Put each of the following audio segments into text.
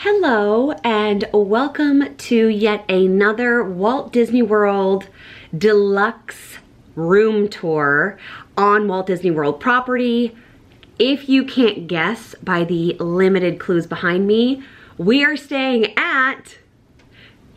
Hello and welcome to yet another Walt Disney World deluxe room tour on Walt Disney World property. If you can't guess by the limited clues behind me, we are staying at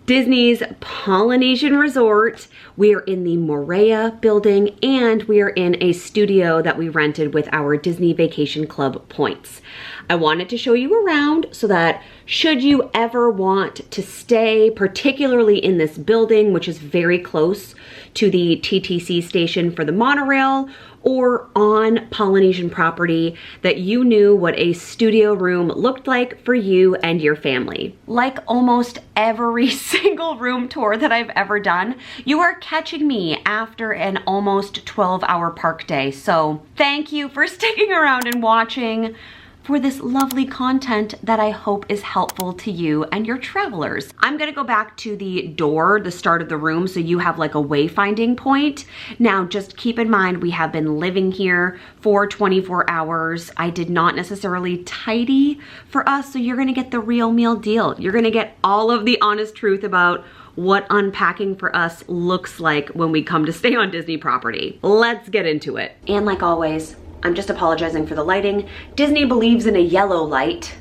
Disney's Polynesian Resort. We are in the Monorail building and we are in a studio that we rented with our Disney Vacation Club points. I wanted to show you around so that should you ever want to stay, particularly in this building, which is very close to the TTC station for the monorail, or on Polynesian property, that you knew what a studio room looked like for you and your family. Like almost every single room tour that I've ever done, you are catching me after an almost 12-hour park day. So thank you for sticking around and watching for this lovely content that I hope is helpful to you and your travelers. I'm gonna go back to the door, the start of the room, so you have like a wayfinding point. Now, just keep in mind, we have been living here for 24 hours. I did not necessarily tidy for us, so you're gonna get the real meal deal. You're gonna get all of the honest truth about what unpacking for us looks like when we come to stay on Disney property. Let's get into it. And like always, I'm just apologizing for the lighting. Disney believes in a yellow light,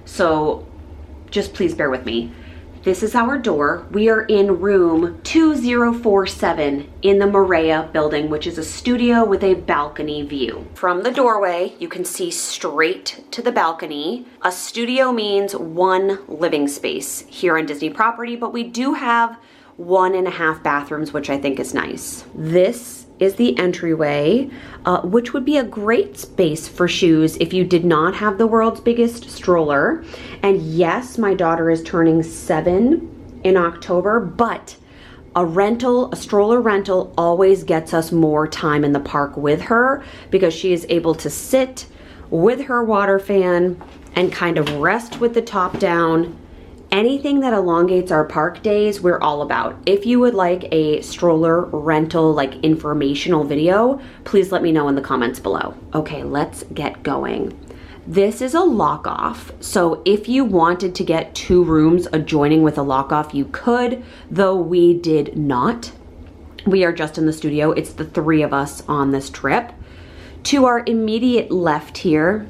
so just please bear with me. This is our door. We are in room 2047 in the Monorail building, which is a studio with a balcony view. From the doorway, you can see straight to the balcony. A studio means one living space here on Disney property, but we do have 1.5 bathrooms, which I think is nice. This is the entryway, which would be a great space for shoes if you did not have the world's biggest stroller. And yes, my daughter is turning 7 in October, but a stroller rental always gets us more time in the park with her because she is able to sit with her water fan and kind of rest with the top down. Anything that elongates our park days, we're all about. If you would like a stroller rental, like informational video, please let me know in the comments below. Okay, let's get going. This is a lock-off, so if you wanted to get 2 rooms adjoining with a lock-off, you could, though we did not. We are just in the studio. It's the 3 of us on this trip. To our immediate left here,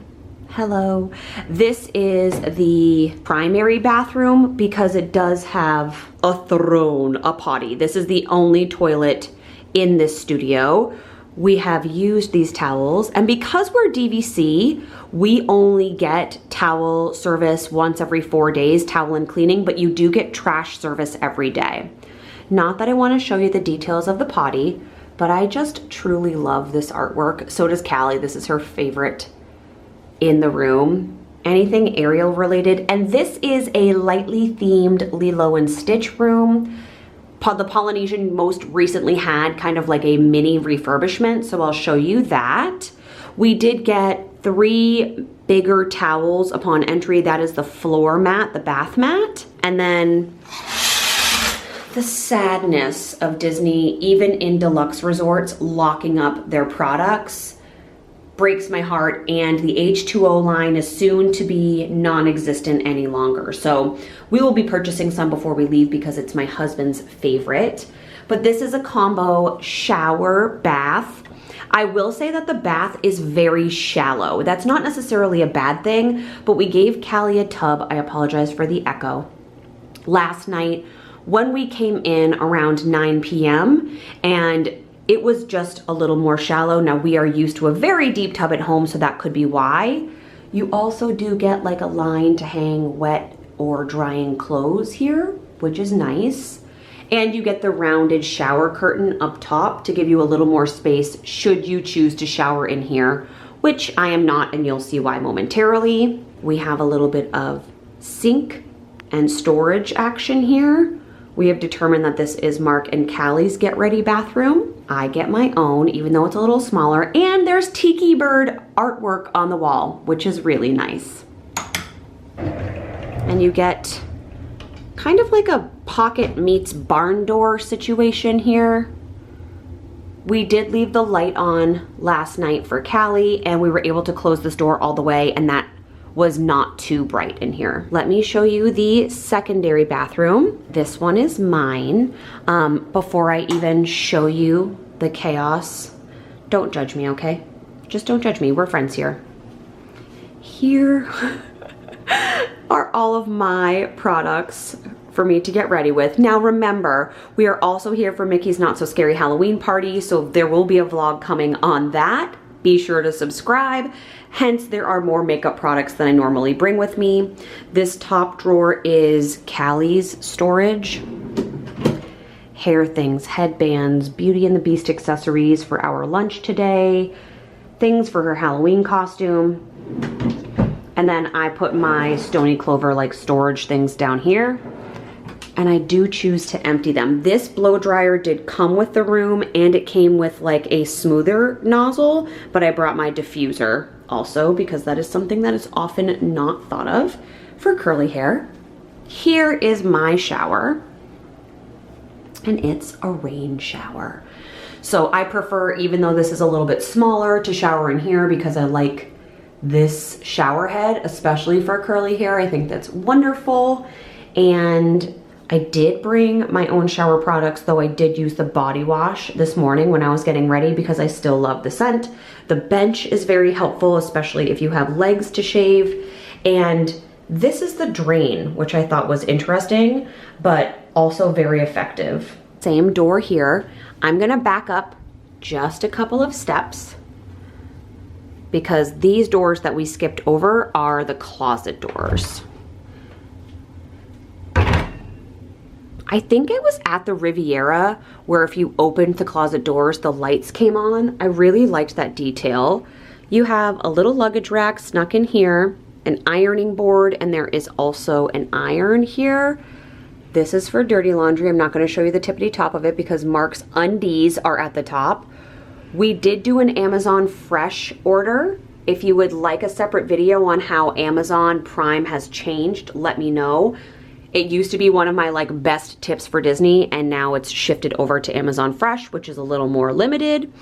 hello. This is the primary bathroom because it does have a throne, a potty. This is the only toilet in this studio. We have used these towels, and because we're DVC, we only get towel service once every 4 days, towel and cleaning, but you do get trash service every day. Not that I want to show you the details of the potty, but I just truly love this artwork. So does Callie. This is her favorite in the room, anything Ariel related. And this is a lightly themed Lilo and Stitch room. The Polynesian most recently had kind of like a mini refurbishment, so I'll show you that. We did get 3 bigger towels upon entry. That is the floor mat, the bath mat. And then the sadness of Disney, even in deluxe resorts, locking up their products breaks my heart, and the H2O line is soon to be non-existent any longer. So we will be purchasing some before we leave because it's my husband's favorite. But this is a combo shower bath. I will say that the bath is very shallow. That's not necessarily a bad thing, but we gave Callie a tub. I apologize for the echo. Last night when we came in around 9 p.m. and it was just a little more shallow. Now we are used to a very deep tub at home, so that could be why. You also do get like a line to hang wet or drying clothes here, which is nice. And you get the rounded shower curtain up top to give you a little more space should you choose to shower in here, which I am not, and you'll see why momentarily. We have a little bit of sink and storage action here. We have determined that this is Mark and Callie's get ready bathroom. I get my own, even though it's a little smaller. And there's Tiki Bird artwork on the wall, which is really nice. And you get kind of like a pocket meets barn door situation here. We did leave the light on last night for Callie, and we were able to close this door all the way, and that was not too bright in here. Let me show you the secondary bathroom. This one is mine. Before I even show you the chaos, don't judge me, okay? Just don't judge me, we're friends here. Here are all of my products for me to get ready with. Now remember, we are also here for Mickey's Not So Scary Halloween party, so there will be a vlog coming on that. Be sure to subscribe. Hence, there are more makeup products than I normally bring with me. This top drawer is Callie's storage. Hair things, headbands, Beauty and the Beast accessories for our lunch today, things for her Halloween costume. And then I put my Stony Clover like storage things down here. And I do choose to empty them. This blow dryer did come with the room and it came with like a smoother nozzle, but I brought my diffuser also because that is something that is often not thought of for curly hair. Here is my shower and it's a rain shower. So I prefer, even though this is a little bit smaller, to shower in here because I like this shower head, especially for curly hair. I think that's wonderful. And I did bring my own shower products, though I did use the body wash this morning when I was getting ready because I still love the scent. The bench is very helpful, especially if you have legs to shave. And this is the drain, which I thought was interesting, but also very effective. Same door here. I'm gonna back up just a couple of steps because these doors that we skipped over are the closet doors. I think it was at the Riviera where if you opened the closet doors, the lights came on. I really liked that detail. You have a little luggage rack snuck in here, an ironing board, and there is also an iron here. This is for dirty laundry. I'm not going to show you the tippity top of it because Mark's undies are at the top. We did do an Amazon Fresh order. If you would like a separate video on how Amazon Prime has changed, let me know. It used to be one of my like best tips for Disney and now it's shifted over to Amazon Fresh, which is a little more limited.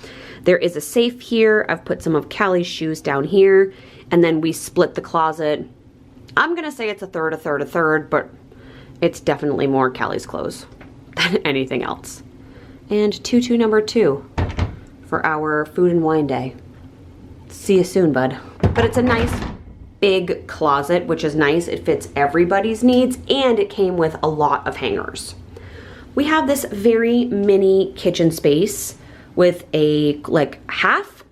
There is a safe here. I've put some of Callie's shoes down here and then we split the closet. I'm gonna say it's a third, a third, a third, but it's definitely more Callie's clothes than anything else. And tutu number 2 for our food and wine day. See you soon, bud. But it's a nice big closet, which is nice. It fits everybody's needs and it came with a lot of hangers. We have this very mini kitchen space with a like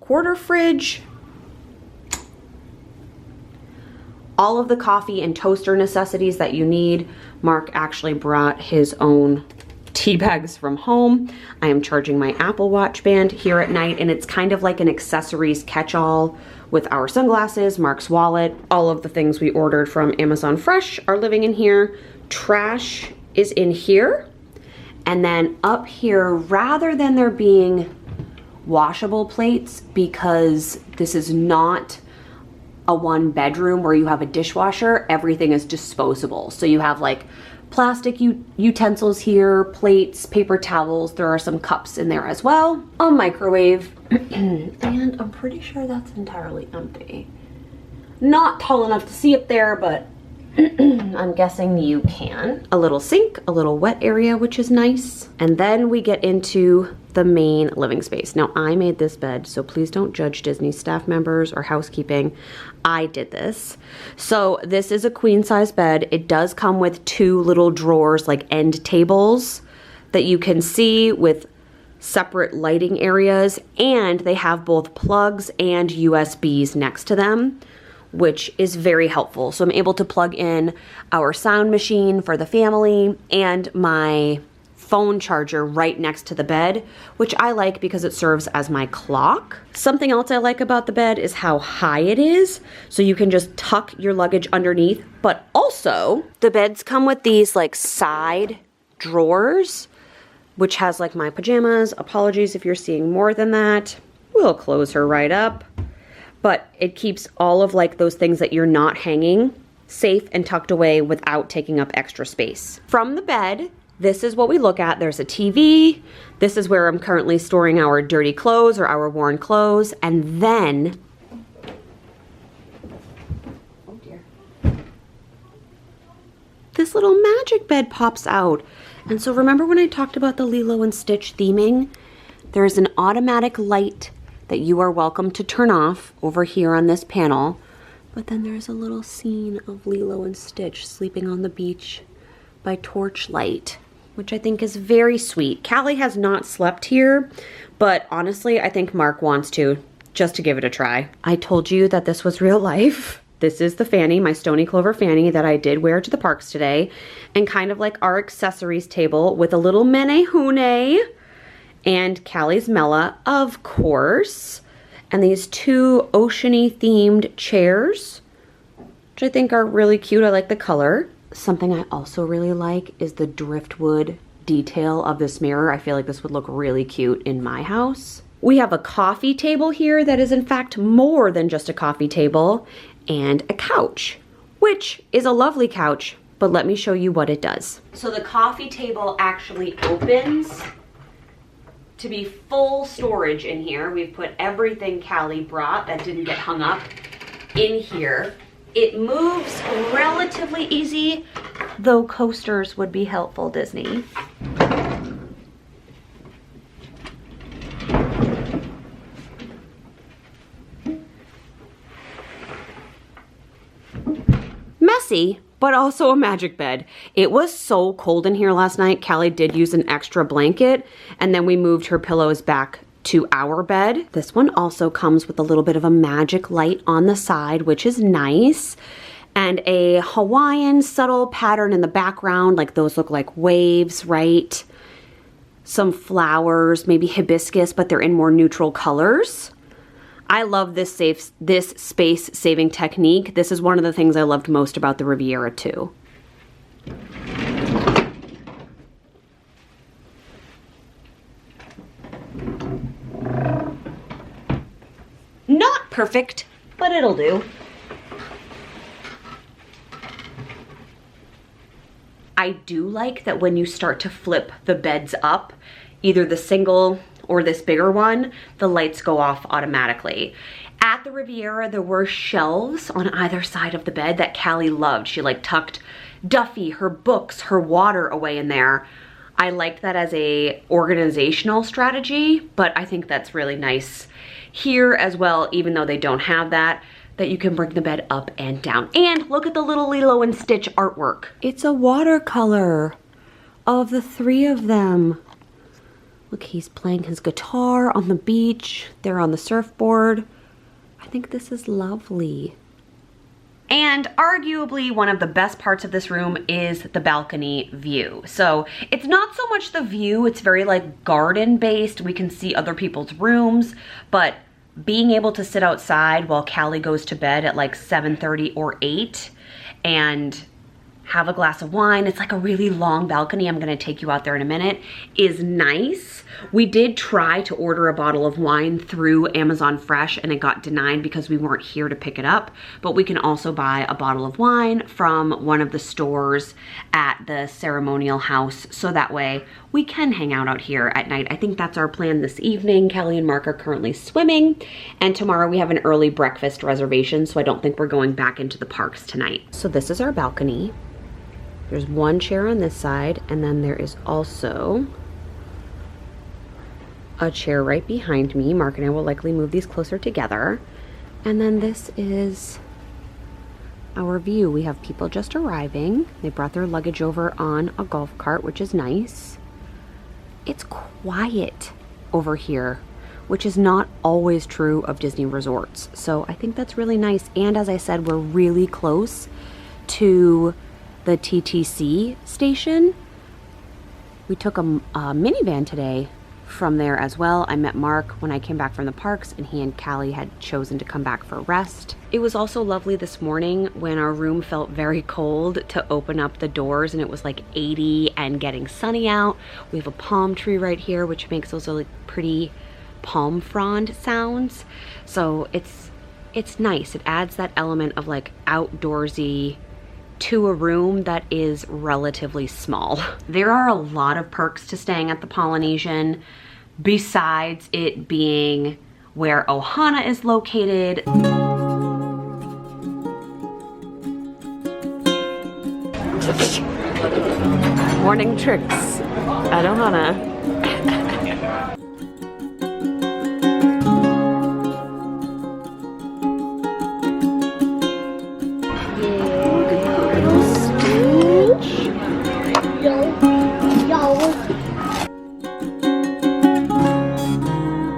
quarter fridge. All of the coffee and toaster necessities that you need. Mark actually brought his own tea bags from home. I am charging my Apple Watch band here at night and it's kind of like an accessories catch-all with our sunglasses, Mark's wallet. All of the things we ordered from Amazon Fresh are living in here. Trash is in here. And then up here, rather than there being washable plates, because this is not a 1-bedroom where you have a dishwasher, everything is disposable. So you have like plastic utensils here, plates, paper towels. There are some cups in there as well. A microwave, and I'm pretty sure that's entirely empty. Not tall enough to see up there, but I'm guessing you can. A little sink, a little wet area, which is nice. And then we get into the main living space. Now I made this bed, so please don't judge Disney staff members or housekeeping. I did this. So this is a queen size bed. It does come with 2 little drawers, like end tables that you can see with separate lighting areas, and they have both plugs and USBs next to them, which is very helpful. So I'm able to plug in our sound machine for the family and my phone charger right next to the bed, which I like because it serves as my clock. Something else I like about the bed is how high it is. So you can just tuck your luggage underneath, but also the beds come with these like side drawers, which has like my pajamas. Apologies if you're seeing more than that. We'll close her right up. But it keeps all of like those things that you're not hanging safe and tucked away without taking up extra space. From the bed, this is what we look at. There's a TV. This is where I'm currently storing our dirty clothes or our worn clothes. And then, oh dear, this little magic bed pops out. And so remember when I talked about the Lilo and Stitch theming? There's an automatic light that you are welcome to turn off over here on this panel. But then there's a little scene of Lilo and Stitch sleeping on the beach by torchlight, which I think is very sweet. Callie has not slept here, but honestly, I think Mark wants to, just to give it a try. I told you that this was real life. This is the fanny, my Stony Clover fanny that I did wear to the parks today, and kind of like our accessories table with a little menehune and Callie's Mela, of course. And these two oceany themed chairs, which I think are really cute. I like the color. Something I also really like is the driftwood detail of this mirror. I feel like this would look really cute in my house. We have a coffee table here that is in fact more than just a coffee table, and a couch, which is a lovely couch, but let me show you what it does. So the coffee table actually opens to be full storage in here. We've put everything Callie brought that didn't get hung up in here. It moves relatively easy, though coasters would be helpful, Disney. Messy, but also a magic bed. It was so cold in here last night. Callie did use an extra blanket, and then we moved her pillows back to our bed. This one also comes with a little bit of a magic light on the side, which is nice, and a Hawaiian subtle pattern in the background. Like those look like waves, right? Some flowers, maybe hibiscus, but they're in more neutral colors. I love this space saving technique. This is one of the things I loved most about the Riviera too. Not perfect, but it'll do. I do like that when you start to flip the beds up, either the single or this bigger one, the lights go off automatically. At the Riviera, there were shelves on either side of the bed that Callie loved. She like tucked Duffy, her books, her water away in there. I liked that as a organizational strategy, but I think that's really nice here as well, even though they don't have that you can bring the bed up and down. And look at the little Lilo and Stitch artwork. It's a watercolor of the three of them. Look, he's playing his guitar on the beach. They're on the surfboard. I think this is lovely. And arguably one of the best parts of this room is the balcony view. So it's not so much the view, it's very like garden based. We can see other people's rooms, but being able to sit outside while Callie goes to bed at like 7:30 or 8 and have a glass of wine, it's like a really long balcony, I'm gonna take you out there in a minute, is nice. We did try to order a bottle of wine through Amazon Fresh and it got denied because we weren't here to pick it up, but we can also buy a bottle of wine from one of the stores at the ceremonial house, so that way we can hang out here at night. I think that's our plan this evening. Callie and Mark are currently swimming, and tomorrow we have an early breakfast reservation, so I don't think we're going back into the parks tonight. So this is our balcony. There's one chair on this side, and then there is also a chair right behind me. Mark and I will likely move these closer together. And then this is our view. We have people just arriving. They brought their luggage over on a golf cart, which is nice. It's quiet over here, which is not always true of Disney resorts. So I think that's really nice. And as I said, we're really close to the TTC station. We took a minivan today from there as well. I met Mark when I came back from the parks, and he and Callie had chosen to come back for rest. It was also lovely this morning when our room felt very cold to open up the doors and it was like 80 and getting sunny out. We have a palm tree right here, which makes those like pretty palm frond sounds. So it's nice. It adds that element of like outdoorsy to a room that is relatively small. There are a lot of perks to staying at the Polynesian, besides it being where Ohana is located. Morning tricks at Ohana.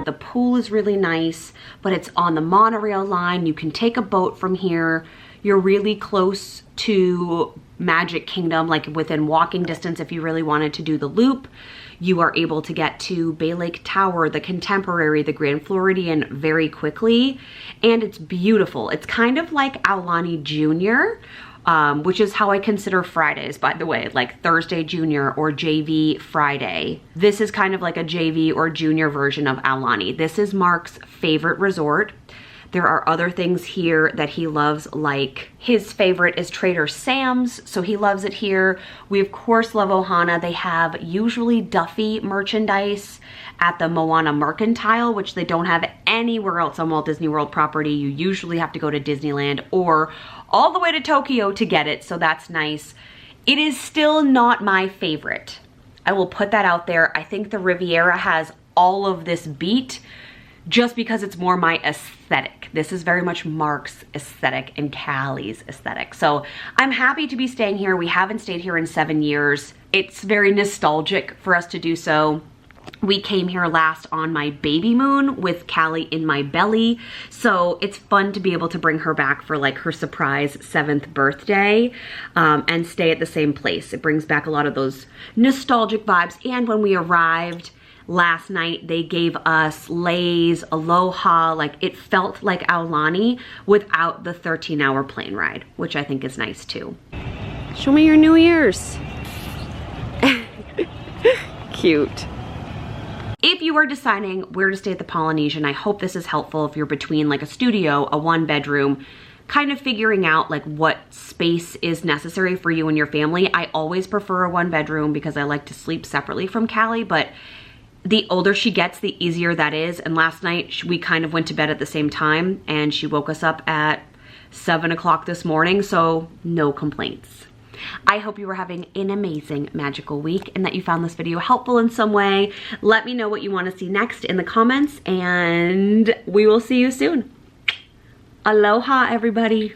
The pool is really nice, but it's on the monorail line. You can take a boat from here. You're really close to Magic Kingdom, like within walking distance if you really wanted to do the loop. You are able to get to Bay Lake Tower, the Contemporary, the Grand Floridian very quickly, and it's beautiful. It's kind of like Aulani Junior, which is how I consider Fridays, by the way, like Thursday Junior or JV Friday. This is kind of like a JV or junior version of Aulani. This is Mark's favorite resort. There are other things here that he loves, like his favorite is Trader Sam's, so he loves it here. We of course love Ohana. They have usually Duffy merchandise at the Moana Mercantile, which they don't have anywhere else on Walt Disney World property. You usually have to go to Disneyland or all the way to Tokyo to get it, so that's nice. It is still not my favorite. I will put that out there. I think the Riviera has all of this beat, just because it's more my aesthetic. This is very much Mark's aesthetic and Callie's aesthetic. So I'm happy to be staying here. We haven't stayed here in 7 years. It's very nostalgic for us to do so. We came here last on my baby moon with Callie in my belly. So it's fun to be able to bring her back for like her surprise 7th birthday and stay at the same place. It brings back a lot of those nostalgic vibes. And when we arrived last night, they gave us Lay's, Aloha, like it felt like Aulani without the 13-hour plane ride, which I think is nice too. Show me your new ears. Cute. If you are deciding where to stay at the Polynesian, I hope this is helpful if you're between like a studio, a 1-bedroom, kind of figuring out like what space is necessary for you and your family. I always prefer a 1-bedroom because I like to sleep separately from Callie, but the older she gets, the easier that is. And last night we kind of went to bed at the same time and she woke us up at 7 o'clock this morning, so no complaints. I hope you are having an amazing magical week and that you found this video helpful in some way. Let me know what you want to see next in the comments and we will see you soon. Aloha, everybody.